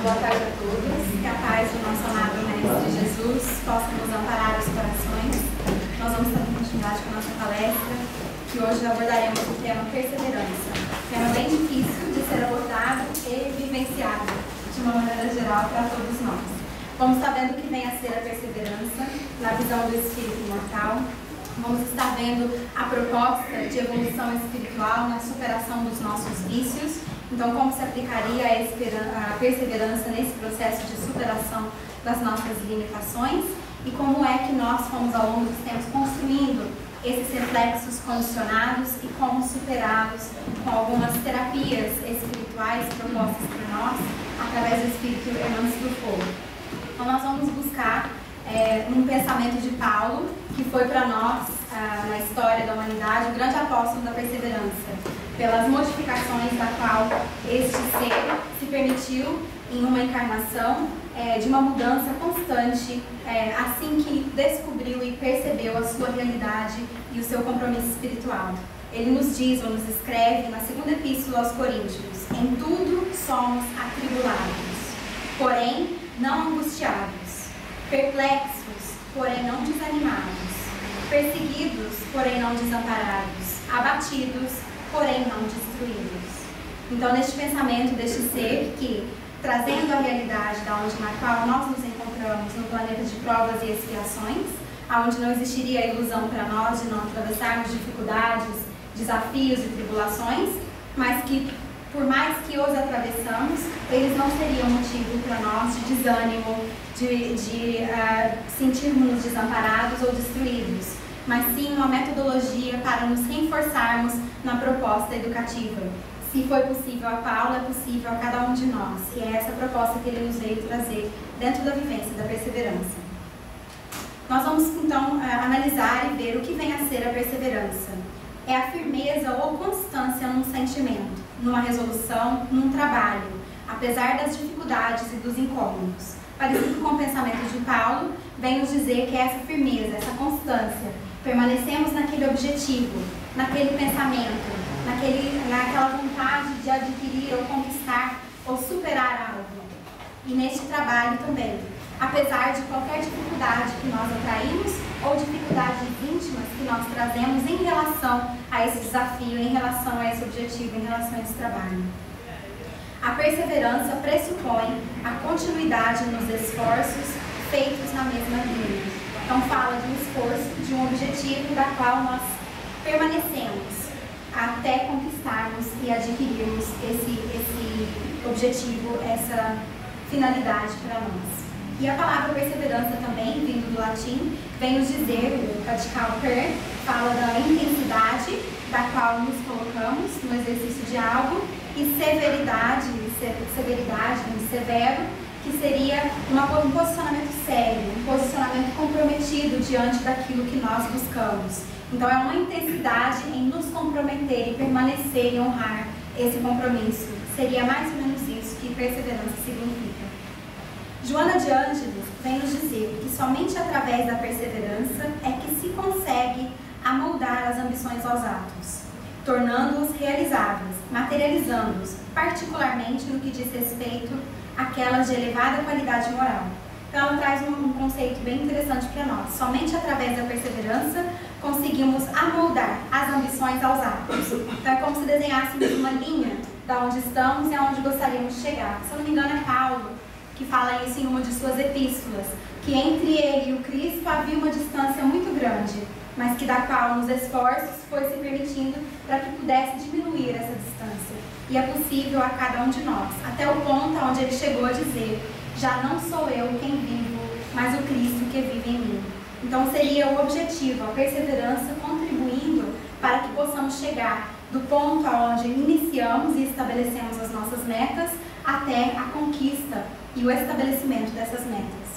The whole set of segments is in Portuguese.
boa tarde a todos. Que a paz do nosso amado Mestre Jesus possa nos amparar os corações. Nós vamos dar continuidade com a nossa palestra, que hoje abordaremos o tema perseverança. Tema bem difícil de ser abordado e vivenciado, de uma maneira geral, para todos nós. Vamos estar vendo o que vem a ser a perseverança, na visão do Espírito imortal. Vamos estar vendo a proposta de evolução espiritual na superação dos nossos vícios. Então, como se aplicaria a perseverança nesse processo de superação das nossas limitações e como é que nós fomos ao longo dos tempos construindo esses reflexos condicionados e como superá-los com algumas terapias espirituais propostas por nós através do Espírito Emanante do Fogo. Então, nós vamos buscar um pensamento de Paulo, que foi para nós, na história da humanidade, o grande apóstolo da perseverança, pelas modificações da qual este ser se permitiu em uma encarnação, de uma mudança constante, assim que descobriu e percebeu a sua realidade e o seu compromisso espiritual. Ele nos diz, ou nos escreve, na segunda epístola aos Coríntios: em tudo somos atribulados, porém não angustiados, perplexos, porém não desanimados, perseguidos, porém não desamparados, abatidos, porém não destruídos. Então, neste pensamento deste ser que, trazendo a realidade na qual nós nos encontramos no planeta de provas e expiações, onde não existiria ilusão para nós de não atravessarmos dificuldades, desafios e tribulações, mas que, por mais que os atravessamos, eles não seriam motivo para nós de desânimo, de sentirmos desamparados ou destruídos, mas sim uma metodologia para nos reforçarmos na proposta educativa. Se foi possível a Paulo, é possível a cada um de nós. E é essa proposta que ele nos veio trazer dentro da vivência da perseverança. Nós vamos então analisar e ver o que vem a ser a perseverança. É a firmeza ou constância num sentimento, numa resolução, num trabalho, apesar das dificuldades e dos incômodos. Parecido com o pensamento de Paulo, vem nos dizer que é essa firmeza, essa constância, permanecemos naquele objetivo, naquele pensamento, naquela vontade de adquirir ou conquistar ou superar algo. E neste trabalho também, apesar de qualquer dificuldade que nós atraímos ou dificuldades íntimas que nós trazemos em relação a esse desafio, em relação a esse objetivo, em relação a esse trabalho. A perseverança pressupõe a continuidade nos esforços feitos na mesma linha. Então fala de um esforço, de um objetivo da qual nós permanecemos até conquistarmos e adquirirmos esse objetivo, essa finalidade para nós. E a palavra perseverança também, vindo do latim, vem nos dizer, o radical per, fala da intensidade da qual nos colocamos no exercício de algo, e severidade, severo, que seria um posicionamento sério, um posicionamento comprometido diante daquilo que nós buscamos. Então é uma intensidade em nos comprometer e permanecer e honrar esse compromisso. Seria mais ou menos isso que perseverança significa. Joana de Ângeles vem nos dizer que somente através da perseverança é que se consegue amoldar as ambições aos atos, tornando-os realizáveis, materializando-os, particularmente no que diz respeito àquelas de elevada qualidade moral. Então ela traz um conceito bem interessante para nós. Somente através da perseverança conseguimos amoldar as ambições aos atos. Então é como se desenhássemos uma linha da onde estamos e aonde gostaríamos de chegar. Se eu não me engano, é Paulo que fala isso em uma de suas epístolas, que entre ele e o Cristo havia uma distância muito grande, mas que da qual nos esforços foi se permitindo para que pudesse diminuir essa distância. E é possível a cada um de nós, até o ponto onde ele chegou a dizer: já não sou eu quem vivo, mas o Cristo que vive em mim. Então seria o objetivo, a perseverança, contribuindo para que possamos chegar do ponto onde iniciamos e estabelecemos as nossas metas até a conquista e o estabelecimento dessas metas.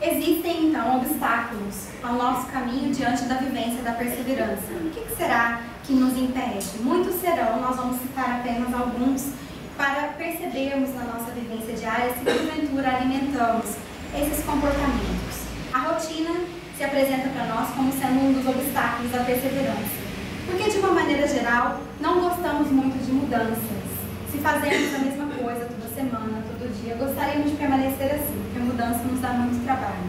Existem então obstáculos ao nosso caminho diante da vivência da perseverança. O que será que nos impede? Muitos serão, nós vamos citar apenas alguns, para percebermos na nossa vivência diária se porventura alimentamos esses comportamentos. A rotina se apresenta para nós como sendo um dos obstáculos da perseverança, porque de uma maneira geral não gostamos muito de mudanças. Se fazemos a mesma coisa toda semana, todo dia. Gostaríamos de permanecer assim, porque a mudança nos dá muito trabalho.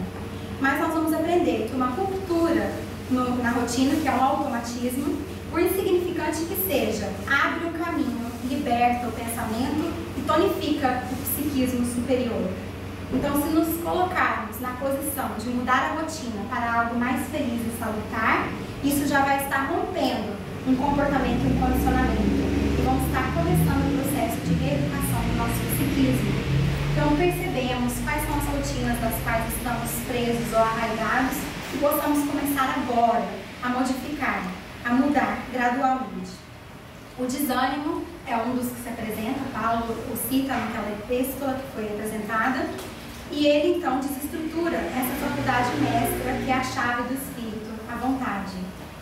Mas nós vamos aprender que uma ruptura na rotina, que é um automatismo, por insignificante que seja, abre o caminho, liberta o pensamento e tonifica o psiquismo superior. Então, se nos colocarmos na posição de mudar a rotina para algo mais feliz e salutar, isso já vai estar rompendo um comportamento e um condicionamento. E vamos estar começando o processo de reeducação do nosso psiquismo. Então, percebemos quais são as rotinas das quais estamos presos ou arraigados e possamos começar agora a modificar, a mudar gradualmente. O desânimo é um dos que se apresenta, Paulo o cita naquela epístola que foi apresentada, e ele então desestrutura essa faculdade mestra que é a chave do espírito, a vontade.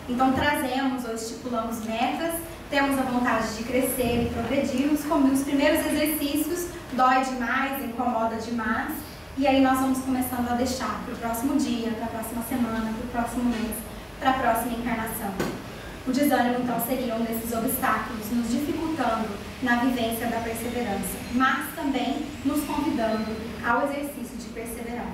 Então trazemos ou estipulamos metas, temos a vontade de crescer e progredir, os primeiros exercícios dói demais, incomoda demais, e aí nós vamos começando a deixar para o próximo dia, para a próxima semana, para o próximo mês, para a próxima encarnação. O desânimo, então, seria um desses obstáculos, nos dificultando na vivência da perseverança, mas também nos convidando ao exercício de perseverar.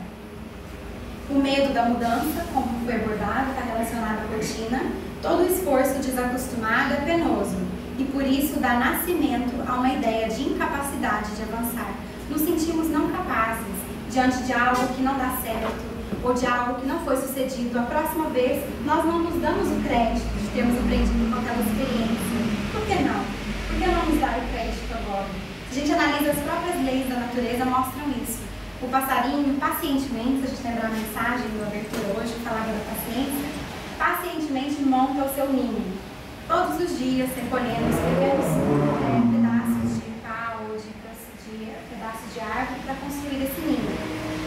O medo da mudança, como foi abordado, está relacionado à rotina. Todo esforço desacostumado é penoso e, por isso, dá nascimento a uma ideia de incapacidade de avançar. Nos sentimos não capazes diante de algo que não dá certo, ou de algo que não foi sucedido. A próxima vez, nós não nos damos o crédito de termos aprendido com aquela experiência. Por que não? Por que não nos dar o crédito agora? Se a gente analisa as próprias leis da natureza, mostram isso. O passarinho, pacientemente, se a gente lembrar a mensagem do abertura hoje, que falava da paciência, pacientemente monta o seu ninho. Todos os dias, recolhendo os pequenos pedaços de pau, de pedaços de árvore para construir esse ninho.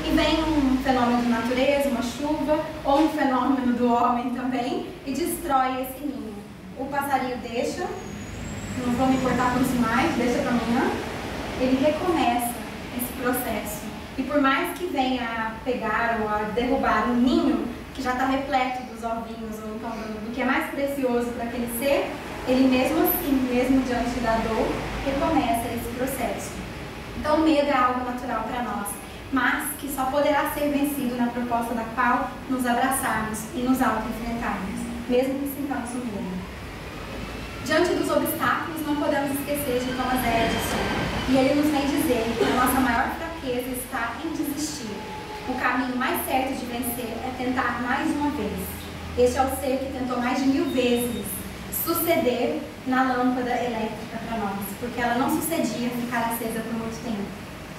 E vem um fenômeno da natureza, uma chuva, ou um fenômeno do homem também, e destrói esse ninho. O passarinho deixa, não vou me importar com isso mais, deixa para amanhã, ele recomeça esse processo. E por mais que venha a pegar ou a derrubar um ninho, que já está repleto dos ovinhos, ou então do que é mais precioso para aquele ser, ele mesmo assim, mesmo diante da dor, recomeça esse processo. Então o medo é algo natural para nós, mas que só poderá ser vencido na proposta da qual nos abraçarmos e nos auto-enfrentarmos, mesmo que sintamos o medo. Diante dos obstáculos, não podemos esquecer de Thomas Edison, e ele nos vem dizer que a nossa maior fraqueza está em desistir. O caminho mais certo de vencer é tentar mais uma vez. Este é o ser que tentou mais de 1000 vezes suceder na lâmpada elétrica para nós, porque ela não sucedia ficar acesa por muito tempo.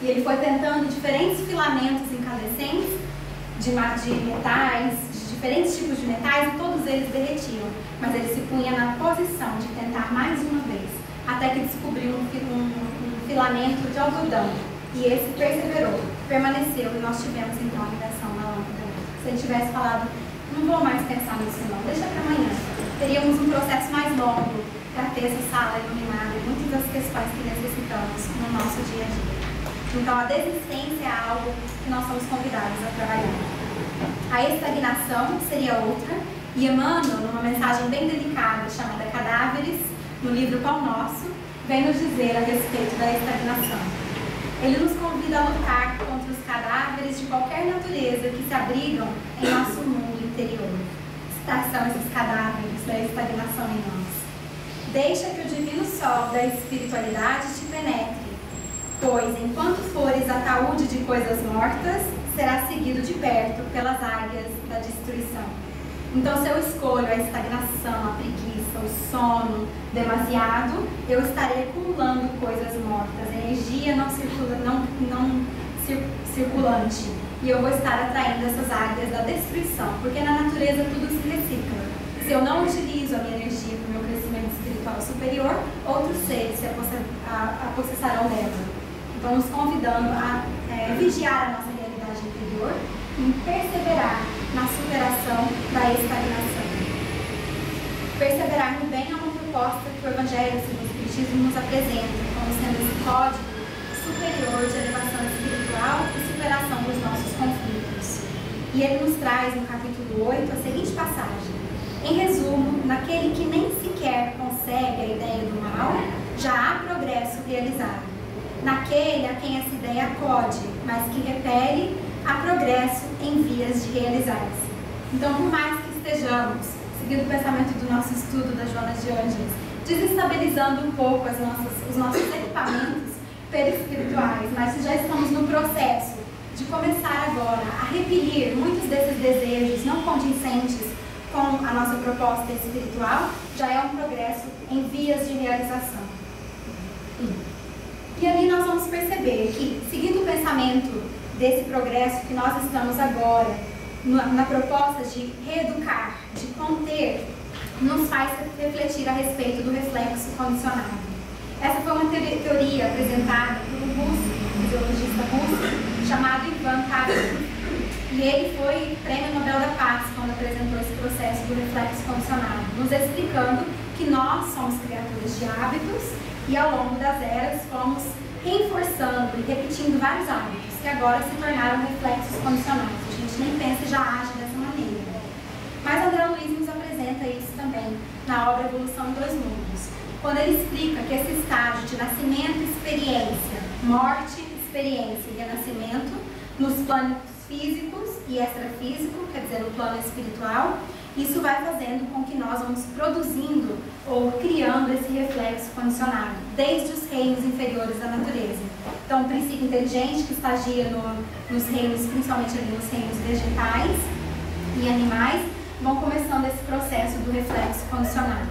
E ele foi tentando diferentes filamentos incandescentes de metais, de diferentes tipos de metais, e todos eles derretiam. Mas ele se punha na posição de tentar mais uma vez, até que descobriu um filamento de algodão. E esse perseverou, permaneceu, e nós tivemos então a invenção da lâmpada. Se ele tivesse falado, não vou mais pensar nisso não, deixa para amanhã, teríamos um processo mais longo para ter essa sala iluminada e muitas das questões que necessitamos no nosso dia a dia. Então, a desistência é algo que nós somos convidados a trabalhar. A estagnação seria outra, e Emmanuel, numa mensagem bem delicada chamada Cadáveres, no livro Pão Nosso, vem nos dizer a respeito da estagnação. Ele nos convida a lutar contra os cadáveres de qualquer natureza que se abrigam em nosso mundo interior. São esses cadáveres da estagnação em nós. Deixa que o divino sol da espiritualidade te penetre, pois, enquanto fores ataúde de coisas mortas, será seguido de perto pelas águias da destruição. Então, se eu escolho a estagnação, a preguiça, o sono demasiado, eu estarei acumulando coisas mortas, energia não circulante. E eu vou estar atraindo essas águias da destruição, porque na natureza tudo se recicla. Se eu não utilizo a minha energia para o meu crescimento espiritual superior, outros seres se apossessarão dela. Então, nos convidando a vigiar a nossa realidade interior e perseverar na superação da estagnação. Perseverar no bem é uma proposta que o Evangelho segundo o Espiritismo nos apresenta como sendo esse código superior de elevação espiritual e superação dos nossos conflitos. E ele nos traz no capítulo 8 a seguinte passagem: em resumo, naquele que nem sequer consegue a ideia do mal, já há progresso realizado. naquele a quem essa ideia acode, mas que repele a progresso em vias de realizar-se. Então, por mais que estejamos, seguindo o pensamento do nosso estudo da Joana de Ângeles, desestabilizando um pouco os nossos equipamentos perispirituais, mas se já estamos no processo de começar agora a repelir muitos desses desejos não condizentes com a nossa proposta espiritual, já é um progresso em vias de realização. E ali nós vamos perceber que, seguindo o pensamento desse progresso que nós estamos agora, na proposta de reeducar, de conter, nos faz refletir a respeito do reflexo condicionado. Essa foi uma teoria apresentada por um russo, um fisiologista russo, chamado Ivan Kazin. E ele foi Prêmio Nobel da Paz quando apresentou esse processo do reflexo condicionado, nos explicando que nós somos criaturas de hábitos e ao longo das eras fomos reforçando e repetindo vários hábitos que agora se tornaram reflexos condicionados. A gente nem pensa e já age dessa maneira. Mas André Luiz nos apresenta isso também na obra Evolução em Dois Mundos, quando ele explica que esse estágio de nascimento, experiência, morte, experiência e renascimento, nos planos físicos e extrafísico, quer dizer, no plano espiritual, isso vai fazendo com que nós vamos produzindo ou criando esse reflexo condicionado, desde os reinos inferiores da natureza. Então, o princípio inteligente que estagia nos reinos, principalmente ali nos reinos vegetais e animais, vão começando esse processo do reflexo condicionado.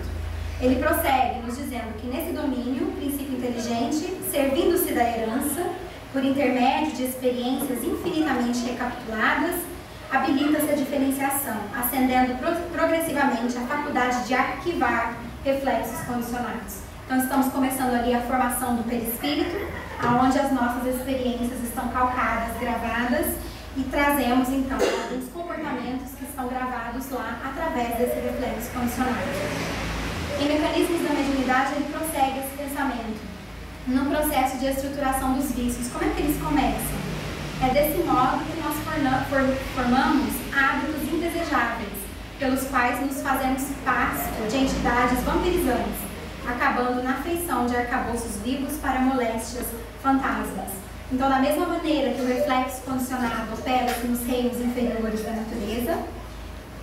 Ele prossegue nos dizendo que nesse domínio, o princípio inteligente, servindo-se da herança, por intermédio de experiências infinitamente recapituladas, habilita-se a diferenciação, ascendendo progressivamente a faculdade de arquivar reflexos condicionados. Então, estamos começando ali a formação do perispírito, onde as nossas experiências estão calcadas, gravadas, e trazemos, então, alguns comportamentos que estão gravados lá através desse reflexo condicionado. Em Mecanismos da Mediunidade, ele prossegue esse pensamento no processo de estruturação dos vícios. Como é que eles começam? É desse modo que nós formamos hábitos indesejáveis, pelos quais nos fazemos pasto de entidades vampirizantes, acabando na feição de arcabouços vivos para moléstias fantasmas. Então, da mesma maneira que o reflexo condicionado opera-se nos reinos inferiores da natureza,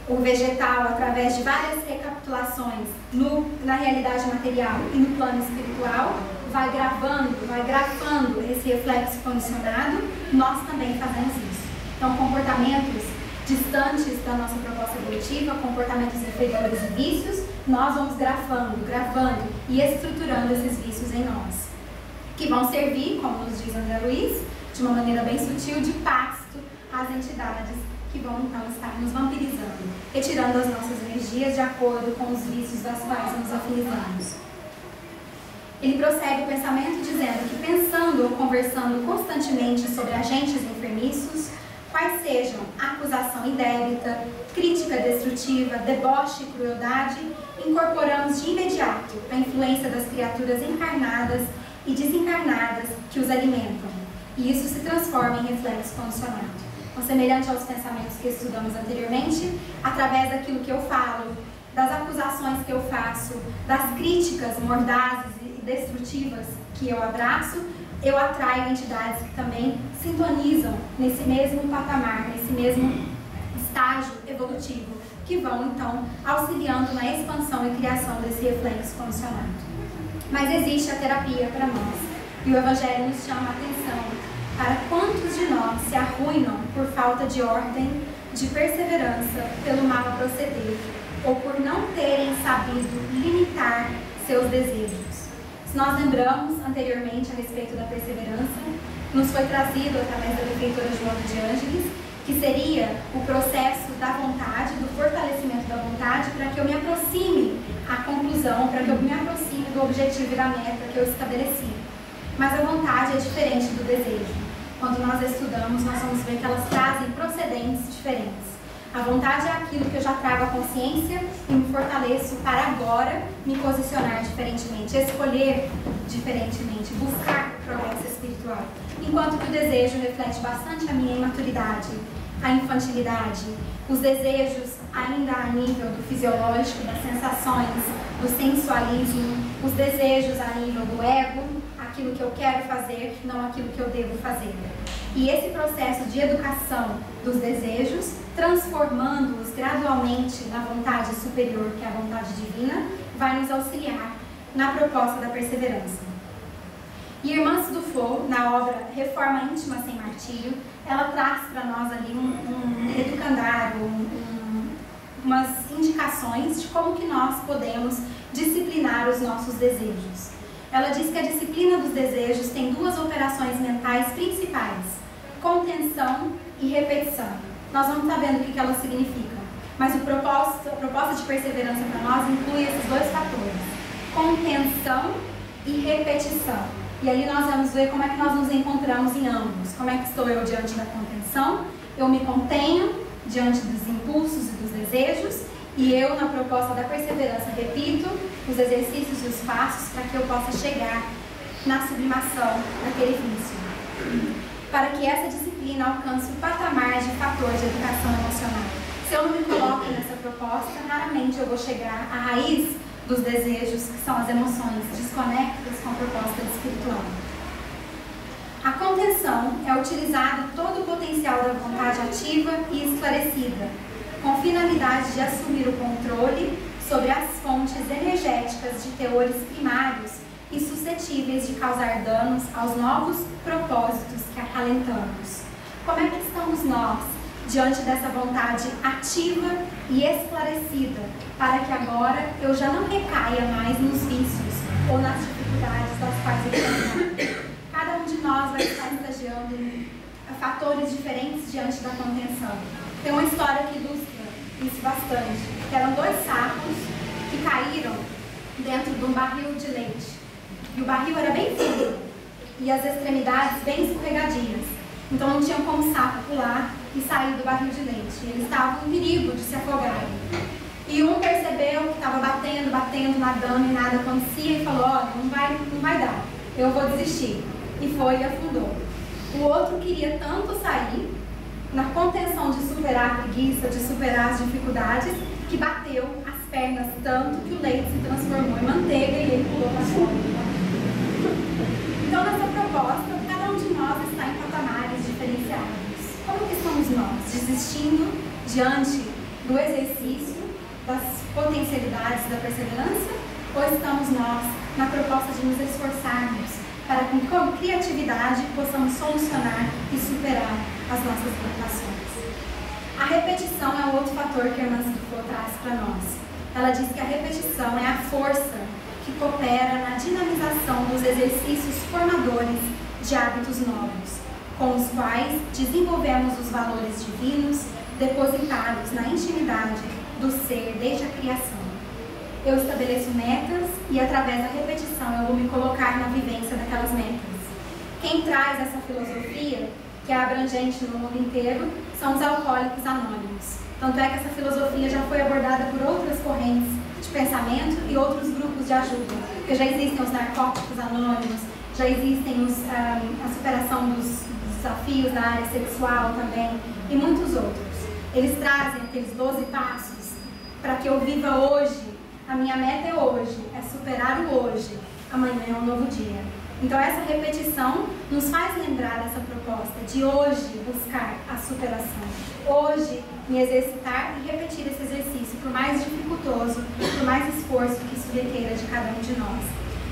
o vegetal, através de várias recapitulações na realidade material e no plano espiritual, vai grafando esse reflexo condicionado, nós também fazemos isso. Então, comportamentos distantes da nossa proposta evolutiva, comportamentos inferiores e vícios, nós vamos gravando e estruturando esses vícios em nós, que vão servir, como nos diz André Luiz, de uma maneira bem sutil, de pasto às entidades que vão então estar nos vampirizando, retirando as nossas energias de acordo com os vícios das quais nos afinizamos. Ele prossegue o pensamento dizendo que, pensando ou conversando constantemente sobre agentes enfermiços, quais sejam acusação indébita, crítica destrutiva, deboche e crueldade, incorporamos de imediato a influência das criaturas encarnadas e desencarnadas que os alimentam, e isso se transforma em reflexo condicionado. Então, semelhante aos pensamentos que estudamos anteriormente, através daquilo que eu falo, das acusações que eu faço, das críticas mordazes e destrutivas que eu abraço, eu atraio entidades que também sintonizam nesse mesmo patamar, nesse mesmo estágio evolutivo, que vão então auxiliando na expansão e criação desse reflexo condicionado. Mas existe a terapia para nós, e o Evangelho nos chama a atenção para quantos de nós se arruinam por falta de ordem, de perseverança, pelo mal proceder, ou por não terem sabido limitar seus desejos. Se nós lembramos anteriormente a respeito da perseverança, nos foi trazido através da benfeitora Joana de Ângeles, que seria o processo da vontade, do fortalecimento da vontade, para que eu me aproxime à conclusão, para que eu me aproxime do objetivo e da meta que eu estabeleci. Mas a vontade é diferente do desejo. Quando nós estudamos, nós vamos ver que elas trazem procedentes diferentes. A vontade é aquilo que eu já trago à consciência e me fortaleço para agora me posicionar diferentemente, escolher diferentemente, buscar o progresso espiritual. Enquanto que o desejo reflete bastante a minha imaturidade, a infantilidade, os desejos ainda a nível do fisiológico, das sensações, do sensualismo, os desejos a nível do ego, aquilo que eu quero fazer, não aquilo que eu devo fazer. E esse processo de educação dos desejos, transformando-os gradualmente na vontade superior, que é a vontade divina, vai nos auxiliar na proposta da perseverança. E Irmã Duflo, na obra Reforma Íntima Sem Martírio, ela traz para nós ali um educandário, umas indicações de como que nós podemos disciplinar os nossos desejos. Ela diz que a disciplina dos desejos tem duas operações mentais principais: contenção e repetição. Nós vamos estar vendo o que elas significam, mas a proposta de perseverança para nós inclui esses dois fatores: contenção e repetição. E ali nós vamos ver como é que nós nos encontramos em ambos. Como é que estou eu diante da contenção? Eu me contenho diante dos impulsos e dos desejos, e eu, na proposta da perseverança, repito os exercícios e os passos para que eu possa chegar na sublimação daquele vício, para que essa disciplina alcance o patamar de fator de educação emocional. Se eu não me coloco nessa proposta, raramente eu vou chegar à raiz dos desejos, que são as emoções desconectadas com a proposta espiritual. A contenção é utilizado todo o potencial da vontade ativa e esclarecida, com finalidade de assumir o controle sobre as fontes energéticas de teores primários e suscetíveis de causar danos aos novos propósitos que acalentamos. Como é que estamos nós diante dessa vontade ativa e esclarecida, para que agora eu já não recaia mais nos vícios ou nas dificuldades das quais eu tenho? Cada um de nós vai estar estagiando em fatores diferentes diante da contenção. Tem uma história que ilustra isso bastante, que eram dois sapos que caíram dentro de um barril de leite. E o barril era bem fino e as extremidades bem escorregadias. Então não tinham como o sapo pular e sair do barril de leite. Eles estavam em perigo de se afogarem. E um percebeu que estava batendo, nadando e nada acontecia e falou: olha, não vai dar, eu vou desistir. E foi e afundou. O outro queria tanto sair, na contenção de superar a preguiça, de superar as dificuldades, que bateu as pernas tanto que o leite se transformou em manteiga e ele pulou para fora. Então, nessa proposta, cada um de nós está em patamares diferenciados. Como que estamos nós? Desistindo diante do exercício das potencialidades da perseverança? Ou estamos nós na proposta de nos esforçarmos para que com criatividade possamos solucionar e superar as nossas limitações? A repetição é o outro fator que a Irmã Duflo traz para nós. Ela diz que a repetição é a força que coopera na dinamização dos exercícios formadores de hábitos novos, com os quais desenvolvemos os valores divinos depositados na intimidade do ser desde a criação. Eu estabeleço metas e, através da repetição, eu vou me colocar na vivência daquelas metas. Quem traz essa filosofia, que é abrangente no mundo inteiro, são os alcoólicos anônimos. Tanto é que essa filosofia já foi abordada por outras correntes de pensamento e outros grupos de ajuda. Porque já existem os narcóticos anônimos, já existem a superação dos desafios na área sexual também, e muitos outros. Eles trazem aqueles 12 passos para que eu viva hoje. A minha meta é hoje, é superar o hoje. Amanhã é um novo dia. Então essa repetição nos faz lembrar dessa proposta de hoje buscar a superação. Hoje me exercitar e repetir esse exercício, por mais dificultoso, por mais esforço que isso requeira de cada um de nós.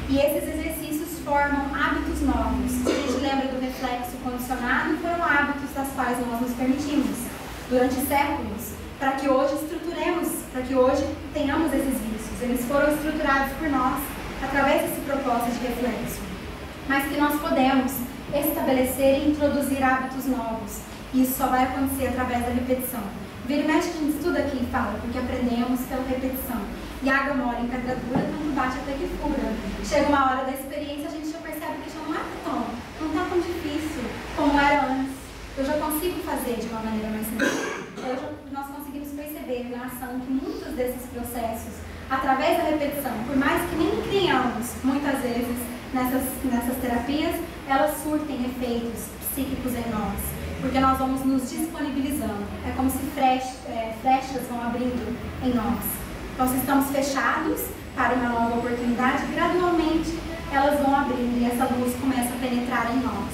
E esses exercícios formam hábitos novos. Se a gente lembra do reflexo condicionado, foram hábitos das quais nós nos permitimos durante séculos, para que hoje estruturemos, para que hoje tenhamos esses vícios. Eles foram estruturados por nós através dessa proposta de reflexo, mas que nós podemos estabelecer e introduzir hábitos novos. E isso só vai acontecer através da repetição. Vira e mexe, a gente estuda aqui e fala, porque aprendemos pela repetição. E a água mole em pedra dura, tanto bate até que fura. Chega uma hora da experiência, a gente já percebe que já não está tão difícil como era antes. Eu já consigo fazer de uma maneira mais simples. Nós conseguimos perceber na ação que muitos desses processos, através da repetição, por mais que nem criamos muitas vezes nessas terapias, elas surtem efeitos psíquicos em nós, porque nós vamos nos disponibilizando. É como se flechas vão abrindo em nós. Então, se estamos fechados para uma nova oportunidade, gradualmente elas vão abrindo e essa luz começa a penetrar em nós.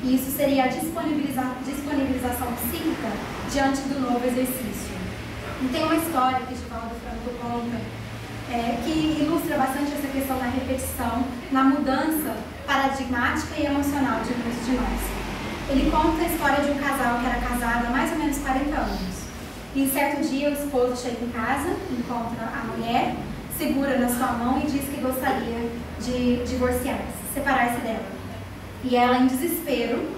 E isso seria a disponibilização psíquica diante do novo exercício. E tem uma história que Divaldo Franco conta, que ilustra bastante essa questão da repetição na mudança paradigmática e emocional de muitos de nós. Ele conta a história de um casal que era casado há mais ou menos 40 anos. E certo dia o esposo chega em casa, encontra a mulher, segura na sua mão e diz que gostaria de divorciar-se, separar-se dela. E ela, em desespero,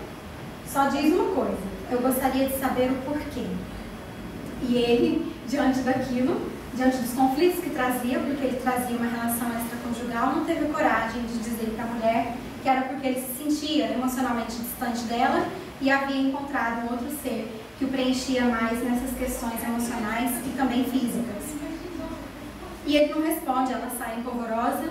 só diz uma coisa: eu gostaria de saber o porquê. E ele, diante daquilo, diante dos conflitos que trazia, porque ele trazia uma relação extraconjugal, não teve coragem de dizer para a mulher que era porque ele se sentia emocionalmente distante dela e havia encontrado um outro ser que o preenchia mais nessas questões emocionais e também físicas. E ele não responde, ela sai empolvorosa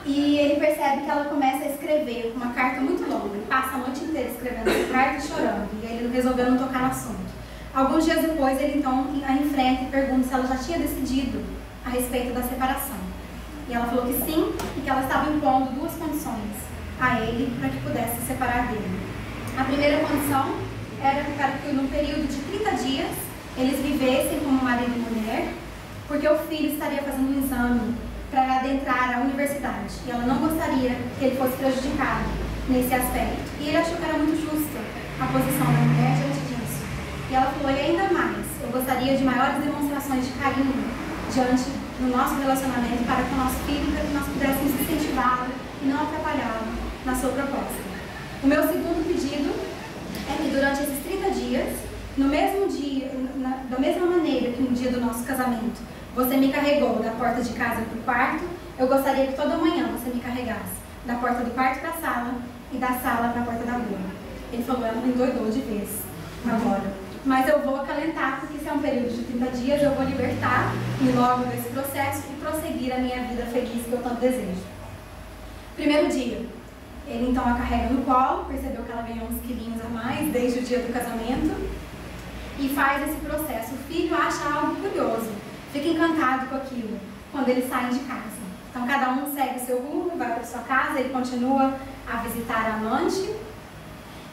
e ele percebe que ela começa a escrever uma carta muito longa. Ele passa a noite inteira escrevendo essa carta e chorando, e ele resolveu não tocar no assunto. Alguns dias depois, ele então a enfrenta e pergunta se ela já tinha decidido a respeito da separação. E ela falou que sim, e que ela estava impondo duas condições a ele para que pudesse se separar dele. A primeira condição era para que no período de 30 dias eles vivessem como marido e mulher, porque o filho estaria fazendo um exame para adentrar a universidade e ela não gostaria que ele fosse prejudicado nesse aspecto. E ele achou que era muito justa a posição da mulher diante disso. E ela falou: e ainda mais, eu gostaria de maiores demonstrações de carinho diante do nosso relacionamento para com o nosso filho, para que nós pudéssemos incentivá-lo e não atrapalhá-lo na sua proposta. O meu segundo pedido é que durante esses 30 dias, no mesmo dia, da mesma maneira que no dia do nosso casamento, você me carregou da porta de casa para o quarto, eu gostaria que toda manhã você me carregasse da porta do quarto para a sala e da sala para a porta da rua. Ele falou: ela me endoidou de vez agora. Mas eu vou acalentar, porque se é um período de 30 dias, eu vou libertar-me logo desse processo e prosseguir a minha vida feliz que eu tanto desejo. Primeiro dia, ele então a carrega no colo, percebeu que ela ganhou uns quilinhos a mais desde o dia do casamento e faz esse processo. O filho acha algo curioso, fica encantado com aquilo quando eles saem de casa. Então cada um segue o seu rumo, vai para sua casa, ele continua a visitar a amante.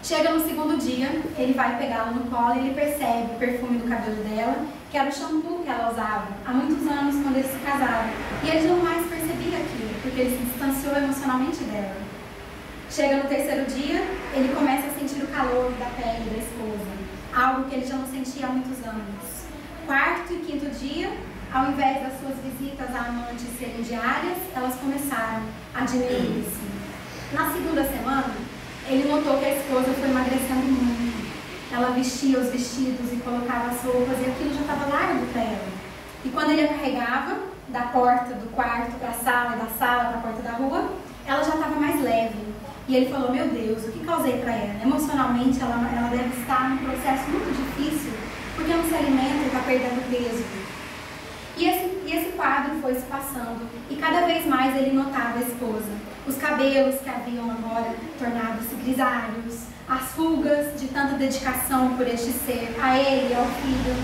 Chega no segundo dia, ele vai pegá-la no colo e ele percebe o perfume do cabelo dela, que era o shampoo que ela usava há muitos anos quando eles se casaram. E ele não mais percebia aquilo, porque ele se distanciou emocionalmente dela. Chega no terceiro dia, ele começa a sentir o calor da pele da esposa, algo que ele já não sentia há muitos anos. Quarto e quinto dia, ao invés das suas visitas à amante serem diárias, elas começaram a diminuir-se. Na segunda semana, ele notou que a esposa foi emagrecendo muito. Ela vestia os vestidos e colocava as roupas e aquilo já estava largo para ela. E quando ele a carregava da porta do quarto para a sala e da sala para a porta da rua, ela já estava mais leve. E ele falou: meu Deus, o que causei para ela? Emocionalmente ela deve estar num processo muito difícil, porque não se alimenta e está perdendo peso. E esse quadro foi se passando, e cada vez mais ele notava a esposa. Os cabelos que haviam agora tornado-se grisalhos, as rugas de tanta dedicação por este ser, a ele e ao filho.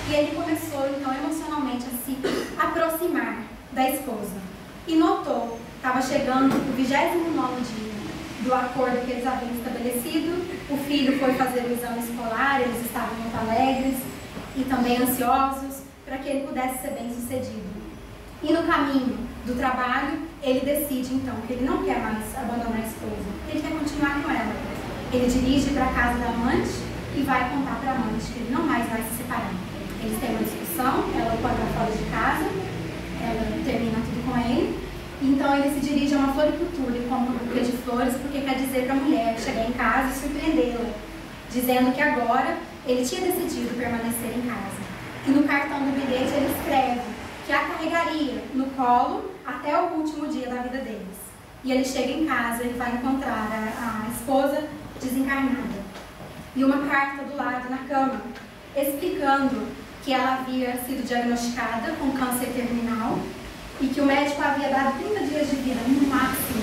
E ele começou então emocionalmente a se aproximar da esposa. E notou, estava chegando o 29º dia do acordo que eles haviam estabelecido. O filho foi fazer o exame escolar, eles estavam muito alegres e também ansiosos para que ele pudesse ser bem sucedido. E no caminho do trabalho, ele decide então que ele não quer mais abandonar a esposa, ele quer continuar com ela. Ele dirige para a casa da amante e vai contar para a amante que ele não mais vai se separar. Eles têm uma discussão, ela o põe fora de casa, ela termina tudo com ele. Então ele se dirige a uma floricultura e compra um buquê de flores, porque quer dizer para a mulher chegar em casa e surpreendê-la, dizendo que agora ele tinha decidido permanecer em casa. E no cartão do bilhete ele escreve que a carregaria no colo até o último dia da vida deles. E ele chega em casa e vai encontrar a esposa desencarnada. E uma carta do lado na cama, explicando que ela havia sido diagnosticada com câncer terminal e que o médico havia dado 30 dias de vida, no máximo.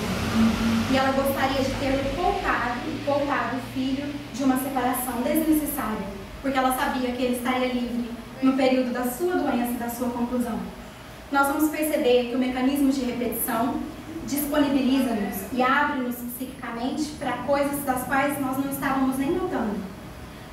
E ela gostaria de ter poupado o filho de uma separação desnecessária, porque ela sabia que ele estaria livre no período da sua doença e da sua conclusão. Nós vamos perceber que o mecanismo de repetição disponibiliza-nos e abre-nos psiquicamente para coisas das quais nós não estávamos nem notando.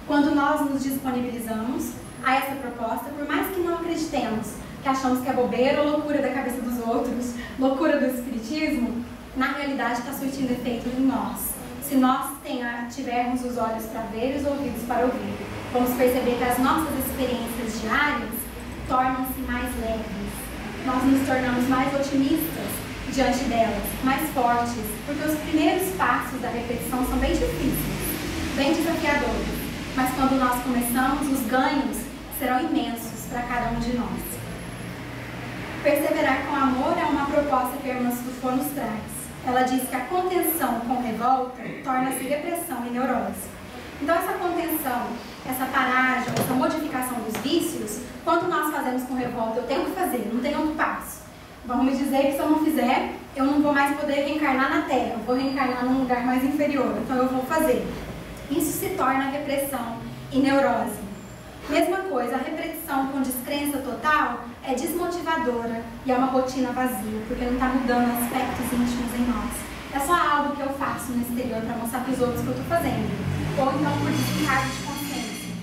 Quando nós nos disponibilizamos a essa proposta, por mais que não acreditemos, que achamos que é bobeira ou loucura da cabeça dos outros, loucura do espiritismo, na realidade está surtindo efeito em nós. Se nós tivermos os olhos para ver e os ouvidos para ouvir, vamos perceber que as nossas experiências diárias tornam-se mais leves. Nós nos tornamos mais otimistas diante delas, mais fortes, porque os primeiros passos da repetição são bem difíceis, bem desafiadores. Mas quando nós começamos, os ganhos serão imensos para cada um de nós. Perseverar com amor é uma proposta que a irmã Sufo nos traz. Ela diz que a contenção com revolta torna-se repressão e neurose. Então essa contenção, essa paragem, essa modificação dos vícios, quando nós fazemos com revolta, eu tenho que fazer, não tem outro passo. Vamos me dizer que se eu não fizer, eu não vou mais poder reencarnar na Terra, eu vou reencarnar num lugar mais inferior, então eu vou fazer. Isso se torna repressão e neurose. Mesma coisa, a repetição com descrença total é desmotivadora e é uma rotina vazia, porque não está mudando aspectos íntimos em nós. É só algo que eu faço no exterior para mostrar para os outros que eu estou fazendo, ou então por descargo de consciência.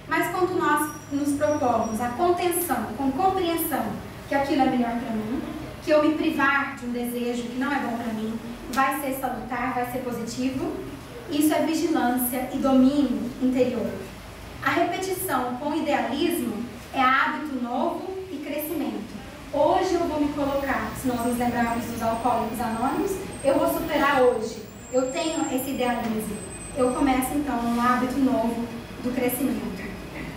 Mas quando nós nos propomos a contenção com compreensão que aquilo é melhor para mim, que eu me privar de um desejo que não é bom para mim, vai ser salutar, vai ser positivo, isso é vigilância e domínio interior. A repetição com idealismo é hábito novo e crescimento. Hoje eu vou me colocar, se nós nos lembrarmos dos alcoólicos anônimos, eu vou superar hoje. Eu tenho esse idealismo. Eu começo então um hábito novo do crescimento.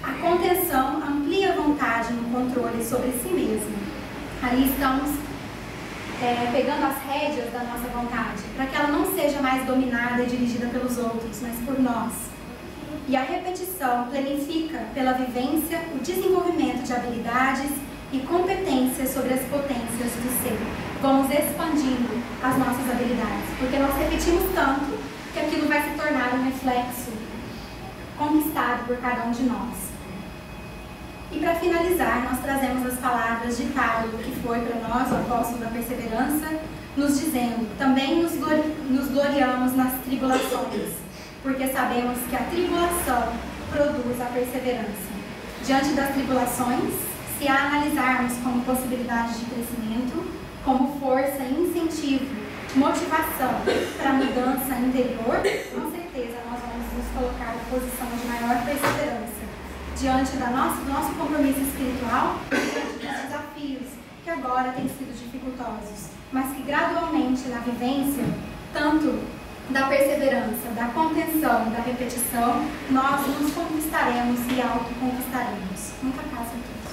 A contenção amplia a vontade no controle sobre si mesmo. Ali estamos pegando as rédeas da nossa vontade, para que ela não seja mais dominada e dirigida pelos outros, mas por nós. E a repetição planifica pela vivência o desenvolvimento de habilidades e competências sobre as potências do ser. Vamos expandindo as nossas habilidades, porque nós repetimos tanto que aquilo vai se tornar um reflexo conquistado por cada um de nós. E para finalizar, nós trazemos as palavras de Paulo, que foi para nós, o apóstolo da perseverança, nos dizendo: também nos gloriamos nas tribulações, porque sabemos que a tribulação produz a perseverança. Diante das tribulações, se a analisarmos como possibilidade de crescimento, como força, incentivo, motivação para a mudança interior, com certeza nós vamos nos colocar em posição de maior perseverança diante do nosso compromisso espiritual, diante dos desafios que agora têm sido dificultosos, mas que gradualmente na vivência, tanto da perseverança, da contenção, da repetição, nós nos conquistaremos e autoconquistaremos. Muita paz a todos.